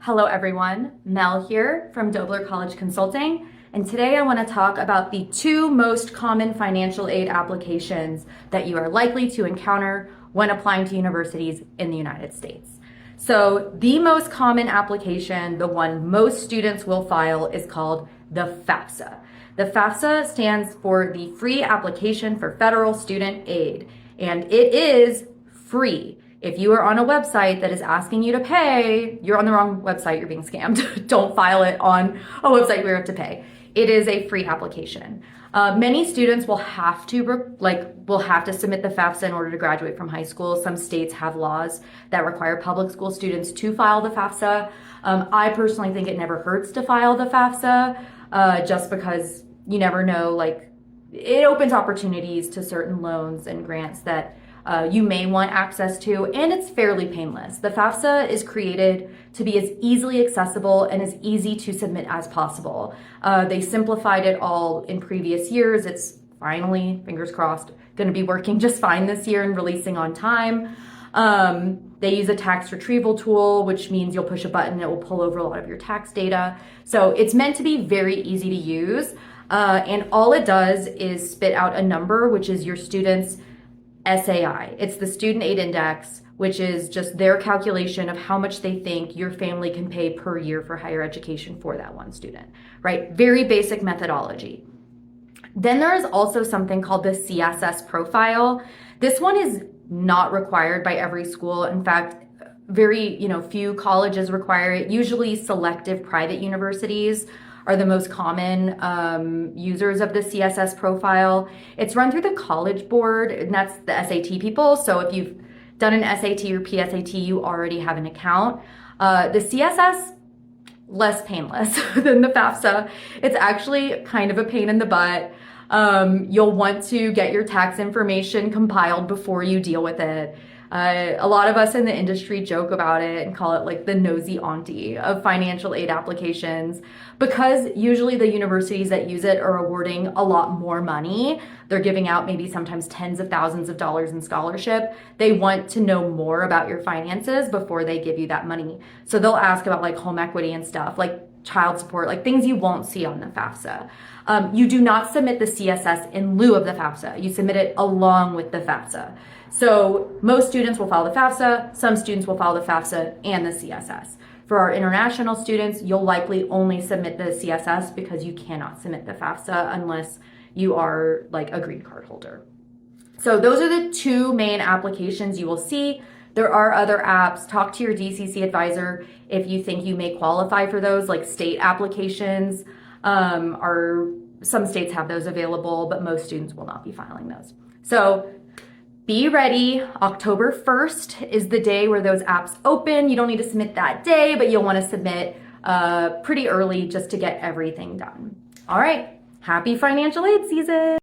Hello everyone, Mel here from Dobler College Consulting, and today I want to talk about the two most common financial aid applications that you are likely to encounter when applying to universities in the United States. So the most common application, the one most students will file, is called the FAFSA. The FAFSA stands for the Free Application for Federal Student Aid, and it is free. If you are on a website that is asking you to pay, you're on the wrong website, you're being scammed. Don't file it on a website where you have to pay. It is a free application. Many students will have to submit the FAFSA in order to graduate from high school. Some states have laws that require public school students to file the FAFSA. I personally think it never hurts to file the FAFSA, just because you never know, it opens opportunities to certain loans and grants that you may want access to, and it's fairly painless. The FAFSA is created to be as easily accessible and as easy to submit as possible. They simplified it all in previous years. It's finally, fingers crossed, going to be working just fine this year and releasing on time. They use a tax retrieval tool, which means you'll push a button, it will pull over a lot of your tax data. So it's meant to be very easy to use, and all it does is spit out a number, which is your student's SAI. It's the Student Aid Index, which is just their calculation of how much they think your family can pay per year for higher education for that one student, right? Very basic methodology. Then there is also something called the CSS Profile. This one is not required by every school. In fact, very few colleges require it. Usually selective private universities are the most common users of the CSS profile. It's run through the College Board, and that's the SAT people. So if you've done an SAT or PSAT, you already have an account. The CSS, less painless than the FAFSA. It's actually kind of a pain in the butt. You'll want to get your tax information compiled before you deal with it. A lot of us in the industry joke about it and call it like the nosy auntie of financial aid applications, because usually the universities that use it are awarding a lot more money. They're giving out maybe sometimes tens of thousands of dollars in scholarship. They want to know more about your finances before they give you that money. So they'll ask about like home equity and stuff, like child support, like things you won't see on the FAFSA. You do not submit the CSS in lieu of the FAFSA. You submit it along with the FAFSA. So most students will file the FAFSA, some students will file the FAFSA and the CSS. For our international students, you'll likely only submit the CSS because you cannot submit the FAFSA unless you are like a green card holder. So those are the two main applications you will see. There are other apps. Talk to your DCC advisor if you think you may qualify for those, like state applications. Some states have those available, but most students will not be filing those. So be ready. October 1st is the day where those apps open. You don't need to submit that day, but you'll want to submit pretty early just to get everything done. All right. Happy financial aid season.